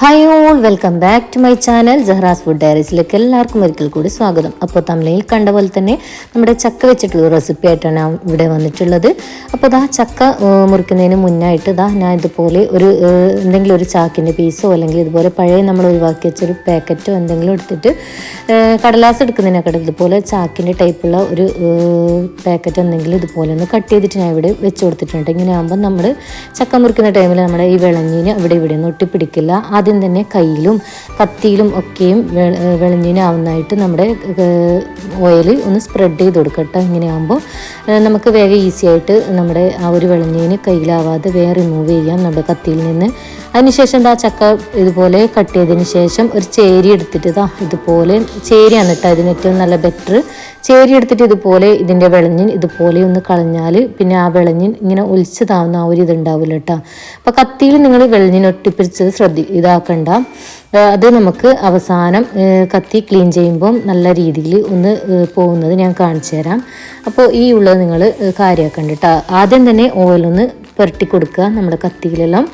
Hi all, welcome back to my channel Sahara's food ഡയറീസിലേക്ക് എല്ലാവർക്കും ഒരിക്കൽ കൂടി സ്വാഗതം. അപ്പോൾ തമിഴിൽ കണ്ട പോലെ തന്നെ നമ്മുടെ ചക്ക വെച്ചിട്ടുള്ള റെസിപ്പി ആയിട്ടാണ് ഇവിടെ വന്നിട്ടുള്ളത്. അപ്പോൾ ഇതാ ചക്ക മുറിക്കുന്നതിന് മുന്നായിട്ട് ഞാൻ ഇതുപോലെ എന്തെങ്കിലും ഒരു ചാക്കിൻ്റെ പീസോ അല്ലെങ്കിൽ ഇതുപോലെ പഴയ നമ്മൾ ഒഴിവാക്കി വെച്ചൊരു പാക്കറ്റോ എന്തെങ്കിലും എടുത്തിട്ട് കടലാസ് എടുക്കുന്നതിനൊക്കെ ഇതുപോലെ ചാക്കിൻ്റെ ടൈപ്പുള്ള ഒരു പാക്കറ്റ് എന്തെങ്കിലും ഇതുപോലെ ഒന്ന് കട്ട് ചെയ്തിട്ട് ഞാൻ ഇവിടെ വെച്ച് കൊടുത്തിട്ടുണ്ട്. ഇങ്ങനെ ആകുമ്പോൾ നമ്മൾ ചക്ക മുറിക്കുന്ന ടൈമിൽ നമ്മുടെ ഈ വിളഞ്ഞിന് ഇവിടെ ഒന്നും ഒട്ടിപ്പിടിക്കില്ല. ആദ്യം തന്നെ കയ്യിലും കത്തിയിലും ഒക്കെയും വിളഞ്ഞിനാവുന്നതായിട്ട് നമ്മുടെ ഓയിൽ ഒന്ന് സ്പ്രെഡ് ചെയ്ത് കൊടുക്കട്ടെ. ഇങ്ങനെയാകുമ്പോൾ നമുക്ക് വേഗം ഈസി ആയിട്ട് നമ്മുടെ ആ ഒരു വിളഞ്ഞിന് കയ്യിലാവാതെ വേറെ റിമൂവ് ചെയ്യാം നമ്മുടെ കത്തിയിൽ നിന്ന്. അതിനുശേഷം ചക്ക ഇതുപോലെ കട്ട് ചെയ്തതിന് ശേഷം ഒരു ചേരി എടുത്തിട്ട് ഇതുപോലെ ചേരിയാണ് കേട്ടോ ഇതിന് ഏറ്റവും നല്ല ബെറ്റർ. ചേരി എടുത്തിട്ട് ഇതുപോലെ ഇതിൻ്റെ വിളഞ്ഞിൻ ഇതുപോലെ ഒന്ന് കളഞ്ഞാൽ പിന്നെ ആ വിളഞ്ഞിൻ ഇങ്ങനെ ഒലിച്ചതാവുന്ന ആ ഒരു ഇതുണ്ടാവില്ല കേട്ടോ. അപ്പോൾ കത്തിയിൽ നിങ്ങൾ വിളഞ്ഞിൻ ഒട്ടിപ്പിടിച്ചത് ഇതാക്കണ്ട. അത് നമുക്ക് അവസാനം കത്തി ക്ലീൻ ചെയ്യുമ്പം നല്ല രീതിയിൽ ഒന്ന് പോകുന്നത് ഞാൻ കാണിച്ചു തരാം. അപ്പോൾ ഈ ഉള്ളത് നിങ്ങൾ കാര്യമാക്കണ്ട കേട്ടോ. ആദ്യം തന്നെ ഓയിലൊന്ന് പുരട്ടി കൊടുക്കുക നമ്മുടെ കത്തിയിലെല്ലാം.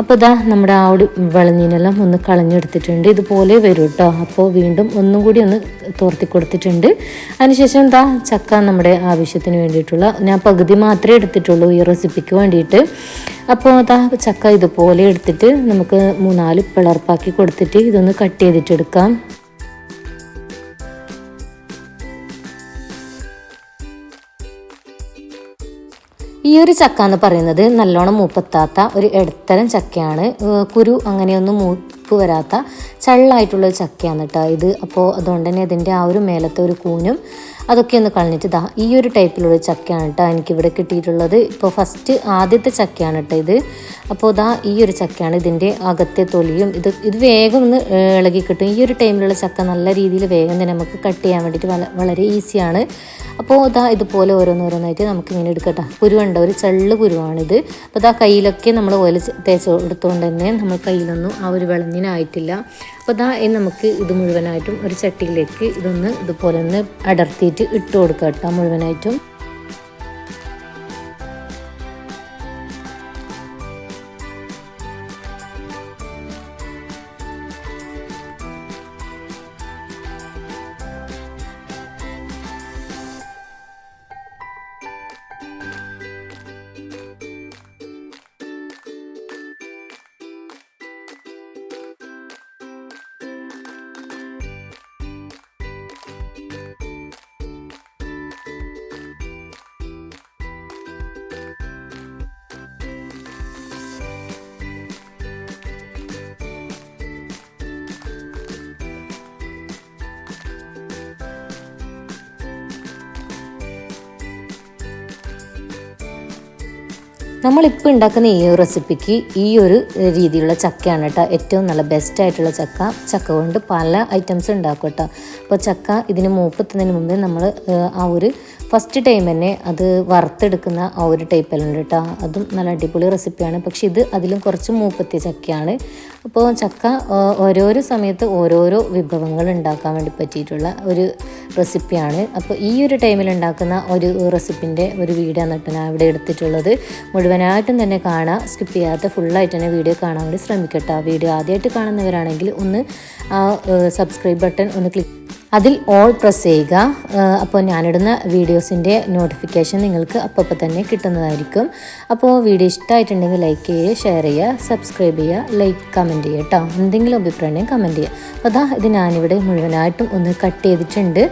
അപ്പോൾ നമ്മുടെ ആ ഒരു വിളഞ്ഞിനെല്ലാം ഒന്ന് കളഞ്ഞെടുത്തിട്ടുണ്ട്. ഇതുപോലെ വരും കേട്ടോ. അപ്പോൾ വീണ്ടും ഒന്നും കൂടി ഒന്ന് തോർത്തി കൊടുത്തിട്ടുണ്ട്. അതിനുശേഷം ചക്ക നമ്മുടെ ആവശ്യത്തിന് വേണ്ടിയിട്ടുള്ള ഞാൻ പകുതി മാത്രമേ എടുത്തിട്ടുള്ളൂ ഈ റെസിപ്പിക്ക് വേണ്ടിയിട്ട്. അപ്പോൾ ചക്ക ഇതുപോലെ എടുത്തിട്ട് നമുക്ക് 3-4 പിളർപ്പാക്കി കൊടുത്തിട്ട് ഇതൊന്ന് കട്ട് ചെയ്തിട്ടെടുക്കാം. ഈ ഒരു ചക്ക എന്ന് പറയുന്നത് നല്ലോണം മൂപ്പത്താത്ത ഒരു ഇടത്തരം ചക്കയാണ്. കുരു അങ്ങനെയൊന്നും മൂപ്പ് വരാത്ത ചള്ളായിട്ടുള്ള ചക്കയാണ് കേട്ടോ ഇത്. അപ്പോൾ അതുകൊണ്ട് തന്നെ ഇതിൻ്റെ ആ ഒരു മേലത്തെ ഒരു കൂനും അതൊക്കെ ഒന്ന് കളഞ്ഞിട്ട് ഈ ഒരു ടൈപ്പിലുള്ള ചക്കയാണ് കേട്ടോ എനിക്കിവിടെ കിട്ടിയിട്ടുള്ളത്. ഇപ്പോൾ ആദ്യത്തെ ചക്കയാണ് കേട്ടോ ഇത്. അപ്പോൾ ഈ ഒരു ചക്കയാണ്. ഇതിൻ്റെ അകത്തെ തൊലിയും ഇത് വേഗം ഒന്ന് ഇളകി കിട്ടും. ഈ ഒരു ടൈമിലുള്ള ചക്ക നല്ല രീതിയിൽ വേഗം തന്നെ നമുക്ക് കട്ട് ചെയ്യാൻ വേണ്ടിയിട്ട് വളരെ ഈസിയാണ്. അപ്പോൾ ഇതുപോലെ ഓരോന്നോരോന്നായിട്ട് നമുക്ക് ഇങ്ങനെ എടുക്കട്ടെ. കുരുവുണ്ട്, ഒരു ചള്ള് കുരുവാണിത്. അപ്പോൾ കയ്യിലൊക്കെ നമ്മൾ ഓയിൽ തേച്ച് എടുത്തുകൊണ്ട് തന്നെ നമ്മൾ കയ്യിലൊന്നും ആ ഒരു വിളഞ്ഞിനായിട്ടില്ല. അപ്പോൾ നമുക്ക് ഇത് മുഴുവനായിട്ടും ഒരു ചട്ടിയിലേക്ക് ഇതൊന്ന് ഇതുപോലെ ഒന്ന് അടർത്തിയിട്ട് ഇട്ട് കൊടുക്കുക കേട്ടോ മുഴുവനായിട്ടും. നമ്മളിപ്പോൾ ഉണ്ടാക്കുന്ന ഈ ഒരു റെസിപ്പിക്ക് ഈ ഒരു രീതിയിലുള്ള ചക്കയാണ് കേട്ടോ ഏറ്റവും നല്ല ബെസ്റ്റ് ആയിട്ടുള്ള ചക്ക കൊണ്ട് പല ഐറ്റംസ് ഉണ്ടാക്കും കേട്ടോ. അപ്പോൾ ചക്ക ഇതിന് മൂപ്പെത്തുന്നതിന് മുമ്പേ നമ്മൾ ആ ഒരു ഫസ്റ്റ് ടൈം തന്നെ അത് വറുത്തെടുക്കുന്ന ആ ഒരു ടൈപ്പെല്ലാം ഉണ്ട് കേട്ടോ. അതും നല്ല അടിപൊളി റെസിപ്പിയാണ്. പക്ഷെ ഇത് അതിലും കുറച്ച് മൂപ്പെത്തിയ ചക്കയാണ്. അപ്പോൾ ചക്ക ഓരോരോ സമയത്ത് ഓരോരോ വിഭവങ്ങൾ ഉണ്ടാക്കാൻ വേണ്ടി പറ്റിയിട്ടുള്ള ഒരു റെസിപ്പിയാണ്. അപ്പോൾ ഈ ഒരു ടൈമിൽ ഉണ്ടാക്കുന്ന ഒരു റെസിപ്പിൻ്റെ ഒരു വീഡിയോ എന്നിട്ട് ഞാൻ ഇവിടെ എടുത്തിട്ടുള്ളത്. മുഴുവനായിട്ടും തന്നെ കാണാം, സ്കിപ്പ് ചെയ്യാത്ത ഫുള്ളായിട്ട് തന്നെ വീഡിയോ കാണാൻ വേണ്ടി ശ്രമിക്കട്ടെ. ആ വീഡിയോ ആദ്യമായിട്ട് കാണുന്നവരാണെങ്കിൽ ഒന്ന് ആ സബ്സ്ക്രൈബ് ബട്ടൺ ഒന്ന് ക്ലിക്ക് അതിൽ ഓൾ പ്രസ് ചെയ്യുക. അപ്പോൾ ഞാനിടുന്ന വീഡിയോസിൻ്റെ നോട്ടിഫിക്കേഷൻ നിങ്ങൾക്ക് അപ്പോൾ തന്നെ കിട്ടുന്നതായിരിക്കും. അപ്പോൾ വീഡിയോ ഇഷ്ടമായിട്ടുണ്ടെങ്കിൽ ലൈക്ക് ചെയ്യുക, ഷെയർ ചെയ്യുക, സബ്സ്ക്രൈബ് ചെയ്യുക, കമൻറ്റ് ചെയ്യുക കേട്ടോ. എന്തെങ്കിലും അഭിപ്രായം കമൻറ്റ് ചെയ്യുക. അപ്പോൾ ഇത് ഞാനിവിടെ മുഴുവനായിട്ടും ഒന്ന് കട്ട് ചെയ്തിട്ടുണ്ട്.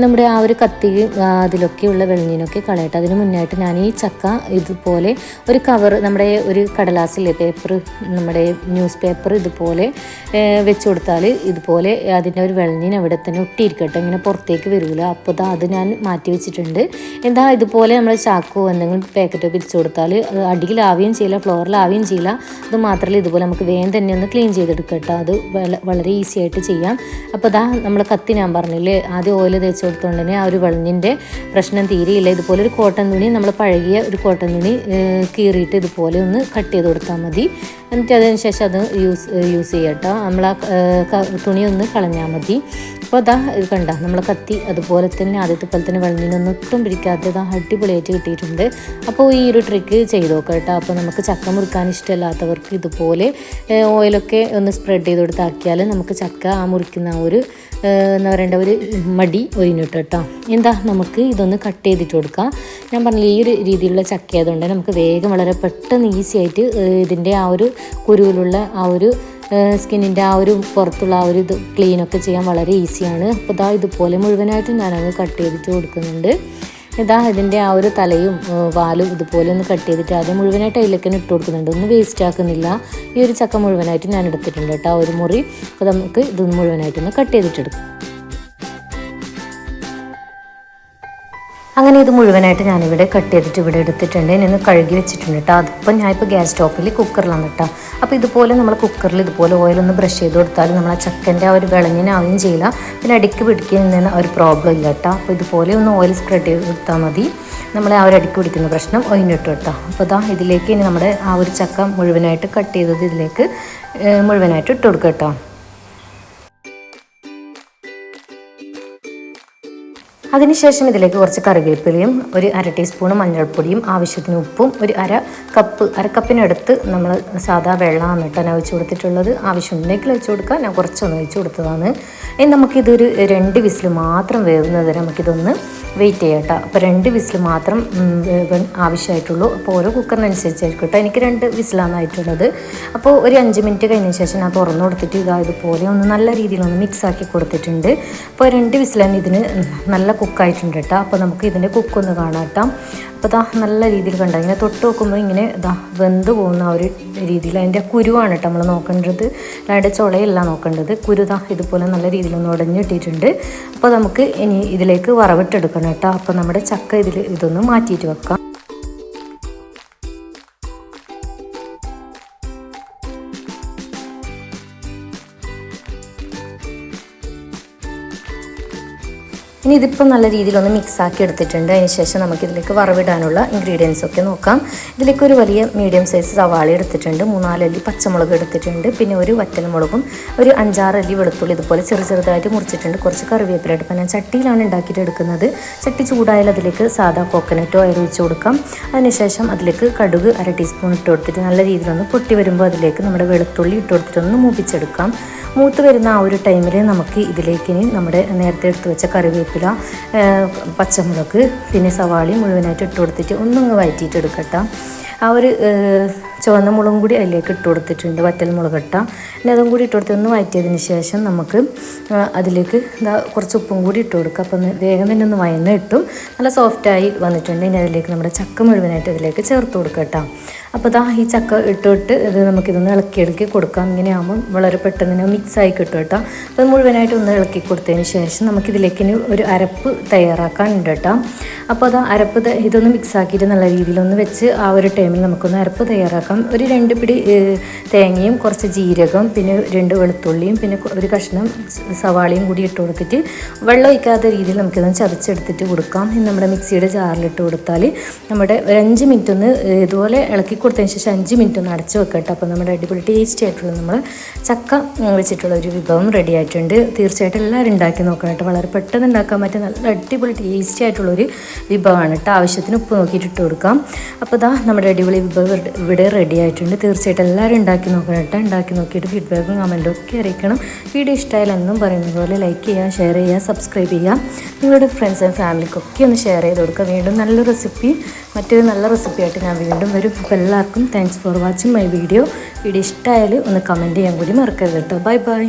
നമ്മുടെ ആ ഒരു കത്തി അതിലൊക്കെയുള്ള വെളിഞ്ഞിനൊക്കെ കളയട്ടെ. അതിന് മുന്നായിട്ട് ഞാൻ ഈ ചക്ക ഇതുപോലെ ഒരു കവർ, നമ്മുടെ ഒരു കടലാസിലെ പേപ്പർ, നമ്മുടെ ന്യൂസ് പേപ്പർ ഇതുപോലെ വെച്ച് കൊടുത്താൽ ഇതുപോലെ അതിൻ്റെ ഒരു വെളിഞ്ഞിന് അവിടെ തന്നെ ഒട്ടിയിരിക്കട്ടെ, ഇങ്ങനെ പുറത്തേക്ക് വരില്ല. അപ്പോൾ അത് ഞാൻ മാറ്റി വെച്ചിട്ടുണ്ട്. ഇതുപോലെ നമ്മൾ ചാക്കോ എന്തെങ്കിലും പാക്കറ്റോ പിരിച്ചു കൊടുത്താൽ അടിയിലാവുകയും ചെയ്യില്ല, ഫ്ലോറിലാവുകയും ചെയ്യില്ല. അത് മാത്രമല്ല ഇതുപോലെ നമുക്ക് വേഗം തന്നെ ഒന്ന് ക്ലീൻ ചെയ്തെടുക്കട്ടെ. അത് വളരെ ഈസി ആയിട്ട് ചെയ്യാം. അപ്പോൾ നമ്മൾ കത്തി ഞാൻ പറഞ്ഞില്ലേ ആദ്യം ഓയിൽ തേച്ച് കൊടുത്തുകൊണ്ട് തന്നെ ആ ഒരു വെളിഞ്ഞിൻ്റെ പ്രശ്നം തീരെയില്ല. ഇതുപോലെ ഒരു കോട്ടൺ തുണി, നമ്മൾ പഴകിയ ഒരു കോട്ടൺ തുണി കീറിയിട്ട് ഇതുപോലെ ഒന്ന് കട്ട് ചെയ്ത് കൊടുത്താൽ മതി. എന്നിട്ട് അതിന് ശേഷം അത് യൂസ് ചെയ്യട്ടോ. നമ്മൾ ആ തുണി ഒന്ന് കളഞ്ഞാൽ മതി. അപ്പോൾ അതാ ഇത് കണ്ട നമ്മളെ കത്തി അതുപോലെ തന്നെ ആദ്യത്തെ പോലെ തന്നെ വെള്ളനൊന്നും ഒട്ടും പിടിക്കാത്തത് അടിപൊളിയായിട്ട് കിട്ടിയിട്ടുണ്ട്. അപ്പോൾ ഈ ഒരു ട്രിക്ക് ചെയ്ത് നോക്കാം കേട്ടോ. അപ്പോൾ നമുക്ക് ചക്ക മുറിക്കാൻ ഇഷ്ടമല്ലാത്തവർക്ക് ഇതുപോലെ ഓയിലൊക്കെ ഒന്ന് സ്പ്രെഡ് ചെയ്ത് കൊടുത്താക്കിയാൽ നമുക്ക് ചക്ക ആ മുറിക്കുന്ന ഒരു എന്താ പറയേണ്ട ഒരു മടി ഒഴിഞ്ഞിട്ട് കേട്ടോ. എന്താ നമുക്ക് ഇതൊന്ന് കട്ട് ചെയ്തിട്ട് കൊടുക്കാം. ഞാൻ പറഞ്ഞില്ല ഈ ഒരു രീതിയിലുള്ള ചക്ക ആയതുകൊണ്ട് നമുക്ക് വേഗം വളരെ പെട്ടെന്ന് ഈസി ആയിട്ട് ഇതിൻ്റെ ആ ഒരു കുരുവിലുള്ള ആ ഒരു സ്കിന്നിൻ്റെ ആ ഒരു പുറത്തുള്ള ആ ഒരു ഇത് ക്ലീനൊക്കെ ചെയ്യാൻ വളരെ ഈസിയാണ്. അപ്പോൾ ഇതാ ഇതുപോലെ മുഴുവനായിട്ടും ഞാനങ്ങ് കട്ട് ചെയ്തിട്ട് കൊടുക്കുന്നുണ്ട്. ഇതാ ഇതിൻ്റെ ആ ഒരു തലയും വാലും ഇതുപോലെ ഒന്ന് കട്ട് ചെയ്തിട്ട് ആദ്യം മുഴുവനായിട്ട് അതിലേക്ക് ഇട്ട് കൊടുക്കുന്നുണ്ട്. ഒന്നും വേസ്റ്റ് ആക്കുന്നില്ല. ഈ ഒരു ചക്ക മുഴുവനായിട്ട് ഞാൻ എടുത്തിട്ടുണ്ട് കേട്ടോ, ഒരു മുറി. അപ്പോൾ നമുക്ക് ഇതൊന്ന് മുഴുവനായിട്ടൊന്ന് കട്ട് ചെയ്തിട്ടെടുക്കാം. അങ്ങനെ ഇത് മുഴുവനായിട്ട് ഞാനിവിടെ കട്ട് ചെയ്തിട്ട് ഇവിടെ എടുത്തിട്ടുണ്ട്. ഇനി കഴുകി വെച്ചിട്ടുണ്ട് കേട്ടോ. അതിപ്പോൾ ഞാനിപ്പോൾ ഗ്യാസ് സ്റ്റോപ്പിൽ കുക്കറിലാണ് കേട്ടോ. അപ്പോൾ ഇതുപോലെ നമ്മൾ കുക്കറിൽ ഇതുപോലെ ഓയിലൊന്ന് ബ്രഷ് ചെയ്ത് കൊടുത്താൽ നമ്മൾ ആ ചക്കൻ്റെ ആ ഒരു വിളഞ്ഞിനാവുകയും ചെയ്യില്ല, പിന്നെ അടിക്ക് പിടിക്കുന്ന ഒരു പ്രോബ്ലം ഇല്ല കേട്ടോ. അപ്പോൾ ഇതുപോലെ ഒന്ന് ഓയിൽ സ്പ്രെഡ് ചെയ്ത് കൊടുത്താൽ മതി. നമ്മളെ ആ ഒരു അടിക്ക് പിടിക്കുന്ന പ്രശ്നം ഒഴിഞ്ഞിട്ട് കേട്ടോ. അപ്പോൾ ഇതാ ഇതിലേക്ക് ഇനി നമ്മുടെ ആ ഒരു ചക്ക മുഴുവനായിട്ട് കട്ട് ചെയ്തത് ഇതിലേക്ക് മുഴുവനായിട്ട് ഇട്ട് കൊടുക്കുക കേട്ടോ. അതിനുശേഷം ഇതിലേക്ക് കുറച്ച് കറിവേപ്പിലയും ഒരു 1/2 ടീസ്പൂൺ മഞ്ഞൾപ്പൊടിയും ആവശ്യത്തിന് ഉപ്പും ഒരു അരക്കപ്പിനടുത്ത് നമ്മൾ സാധാ വെള്ളമാണ് കേട്ടോ ഞാൻ ഒഴിച്ച് കൊടുത്തിട്ടുള്ളത്. ആവശ്യമുണ്ടെങ്കിൽ ഒഴിച്ച് കൊടുക്കാം, ഞാൻ കുറച്ചൊന്ന് ഒഴിച്ച് കൊടുത്തതാണ്. ഇനി നമുക്കിതൊരു 2 വിസിൽ മാത്രം വേവുന്നത് വരെ നമുക്കിതൊന്ന് വെയിറ്റ് ചെയ്യാം കേട്ടോ. അപ്പോൾ 2 വിസിൽ മാത്രം ആവശ്യമായിട്ടുള്ളൂ. അപ്പോൾ ഓരോ കുക്കറിനനുസരിച്ചായിരിക്കും കേട്ടോ. എനിക്ക് 2 വിസിലാണ് ആയിട്ടുള്ളത്. അപ്പോൾ ഒരു 5 മിനിറ്റ് കഴിഞ്ഞ ശേഷം ഞാൻ തുറന്നു കൊടുത്തിട്ട് ഇതുപോലെ ഒന്ന് നല്ല രീതിയിലൊന്ന് മിക്സ് ആക്കി കൊടുത്തിട്ടുണ്ട്. അപ്പോൾ 2 വിസിൽ തന്നെ ഇതിന് നല്ല കുക്കായിട്ടുണ്ട് കേട്ടോ. അപ്പോൾ നമുക്ക് ഇതിൻ്റെ കുക്കൊന്ന് കാണാം കേട്ടോ. അപ്പോൾ ഇതാ നല്ല രീതിയിൽ കണ്ട ഇങ്ങനെ തൊട്ട് നോക്കുമ്പോൾ ഇങ്ങനെ ഇതാ വെന്ത് പോകുന്ന ആ ഒരു രീതിയിൽ അതിൻ്റെ കുരുവാണ് കേട്ടോ നമ്മൾ നോക്കേണ്ടത്, അല്ലാണ്ട് ചുളയല്ല നോക്കേണ്ടത്. കുരുതാ ഇതുപോലെ നല്ല രീതിയിലൊന്ന് ഉടഞ്ഞിട്ടിട്ടുണ്ട്. അപ്പോൾ നമുക്ക് ഇനി ഇതിലേക്ക് വറവിട്ടെടുക്കണം കേട്ടോ. അപ്പോൾ നമ്മുടെ ചക്ക ഇതൊന്ന് മാറ്റിയിട്ട് വെക്കാം. ഇനി ഇതിപ്പോൾ നല്ല രീതിയിലൊന്ന് മിക്സാക്കി എടുത്തിട്ടുണ്ട്. അതിന് ശേഷം നമുക്കിതിലേക്ക് വറവിടാനുള്ള ഇൻഗ്രീഡിയൻസൊക്കെ നോക്കാം. ഇതിലേക്ക് ഒരു വലിയ മീഡിയം സൈസ് സവാള എടുത്തിട്ടുണ്ട്, 3-4 അല്ലി പച്ചമുളക് എടുത്തിട്ടുണ്ട്, പിന്നെ ഒരു വറ്റൽമുളകും ഒരു 5-6 അല്ലി വെളുത്തുള്ളി ഇതുപോലെ ചെറുതായിട്ട് മുറിച്ചിട്ടുണ്ട്. കുറച്ച് കറിവേപ്പില എടുക്കാം. ഞാൻ ചട്ടിയിലാണ് ഉണ്ടാക്കിയിട്ട് എടുക്കുന്നത്. ചട്ടി ചൂടായാൽ അതിലേക്ക് സാധാ കോക്കനട്ട് ഓയിൽ ഒഴിച്ച് കൊടുക്കാം. അതിനുശേഷം അതിലേക്ക് കടുക് 1/2 ടീസ്പൂൺ ഇട്ട് കൊടുത്തിട്ട് നല്ല രീതിയിലൊന്ന് പൊട്ടി വരുമ്പോൾ അതിലേക്ക് നമ്മുടെ വെളുത്തുള്ളി ഇട്ട് കൊടുത്തിട്ടൊന്ന് മൂപ്പിച്ചെടുക്കാം. മൂത്ത് വരുന്ന ആ ഒരു ടൈമിൽ നമുക്ക് ഇതിലേക്ക് ഇനി നമ്മുടെ നേരത്തെ എടുത്ത് വെച്ച കറിവേപ്പില, പച്ചമുളക് പിന്നെ സവാളയും മുഴുവനായിട്ട് ഇട്ട് കൊടുത്തിട്ട് ഒന്നങ്ങ് വഴറ്റിയിട്ട് എടുക്കട്ടോ. ആ ഒരു ചുവന്ന മുളകും കൂടി അതിലേക്ക് ഇട്ട് കൊടുത്തിട്ടുണ്ട്, വറ്റൽ മുളക് ഇട്ട. പിന്നെ അതും കൂടി ഇട്ട് കൊടുത്ത് ഒന്ന് വഴറ്റിയതിന് ശേഷം നമുക്ക് അതിലേക്ക് കുറച്ച് ഉപ്പും കൂടി ഇട്ട് കൊടുക്കുക. അപ്പം വേഗം തന്നെ ഒന്ന് വയന്ന് ഇട്ടും നല്ല സോഫ്റ്റായി വന്നിട്ടുണ്ട്. ഇനി അതിലേക്ക് നമ്മുടെ ചക്ക മുഴുവനായിട്ട് അതിലേക്ക് ചേർത്ത് കൊടുക്കുക കേട്ടോ. അപ്പോൾ ഈ ചക്ക ഇട്ടിട്ട് ഇത് നമുക്കിതൊന്ന് ഇളക്കി കൊടുക്കാം. ഇങ്ങനെ ആകുമ്പം വളരെ പെട്ടെന്ന് തന്നെ മിക്സായി കിട്ടും കേട്ടോ. അപ്പോൾ മുഴുവനായിട്ട് ഒന്ന് ഇളക്കി കൊടുത്തതിന് ശേഷം നമുക്കിതിലേക്ക് ഒരു അരപ്പ് തയ്യാറാക്കാനുണ്ട് കേട്ടോ. അപ്പോൾ അരപ്പ് ഇതൊന്ന് മിക്സാക്കിയിട്ട് നല്ല രീതിയിലൊന്ന് വെച്ച് ആ ഒരു ടൈമിൽ നമുക്കൊന്ന് അരപ്പ് തയ്യാറാക്കാം. ഒരു 2 പിടി തേങ്ങയും കുറച്ച് ജീരകം പിന്നെ 2 വെളുത്തുള്ളിയും പിന്നെ ഒരു കഷ്ണം സവാളയും കൂടി ഇട്ട് കൊടുത്തിട്ട് വെള്ളം ഒഴിക്കാത്ത രീതിയിൽ നമുക്കിതൊന്ന് ചതച്ചെടുത്തിട്ട് കൊടുക്കാം. നമ്മുടെ മിക്സിയുടെ ജാറിലിട്ട് കൊടുത്താൽ നമ്മുടെ ഒരു 5 മിനിറ്റ് ഒന്ന് ഇതുപോലെ ഇളക്കി കൊടുത്തതിന് ശേഷം 5 മിനിറ്റ് ഒന്ന് അടച്ച് വെക്കട്ടെ. അപ്പോൾ നമ്മുടെ അടിപൊളി ടേസ്റ്റി ആയിട്ടുള്ള നമ്മൾ ചക്ക വെച്ചിട്ടുള്ള ഒരു വിഭവം റെഡി ആയിട്ടുണ്ട്. തീർച്ചയായിട്ടും എല്ലാവരും ഉണ്ടാക്കി നോക്കണം കേട്ടോ. വളരെ പെട്ടെന്ന് ഉണ്ടാക്കാൻ പറ്റിയ നല്ല അടിപൊളി ടേസ്റ്റി ആയിട്ടുള്ളൊരു വിഭവമാണ് കേട്ടോ. ആവശ്യത്തിന് ഉപ്പ് നോക്കിയിട്ട് ഇട്ട് കൊടുക്കാം. അപ്പോൾ നമ്മുടെ അടിപൊളി വിഭവം ഇവിടെ റെഡി ആയിട്ടുണ്ട്. തീർച്ചയായിട്ടും എല്ലാവരും ഉണ്ടാക്കി നോക്കണം കേട്ടോ. ഉണ്ടാക്കി നോക്കിയിട്ട് ഫീഡ്ബാക്കും കമൻറ്റും ഒക്കെ അറിയിക്കണം. വീഡിയോ ഇഷ്ടമായാലും എന്നും പറയുന്നത് പോലെ ലൈക്ക് ചെയ്യുക, ഷെയർ ചെയ്യുക, സബ്സ്ക്രൈബ് ചെയ്യുക. നിങ്ങളുടെ ഫ്രണ്ട്സ് ആൻഡ് ഫാമിലിക്കൊക്കെ ഒന്ന് ഷെയർ ചെയ്ത് കൊടുക്കുക. വീണ്ടും മറ്റൊരു നല്ല റെസിപ്പിയായിട്ട് ഞാൻ വീണ്ടും വരും. അപ്പോൾ എല്ലാവർക്കും thanks for watching my video. ഇഷ്ടമായാൽ ഒന്ന് കമൻറ്റ് ചെയ്യാൻ കൂടി മറക്കരുത് കേട്ടോ. Bye bye.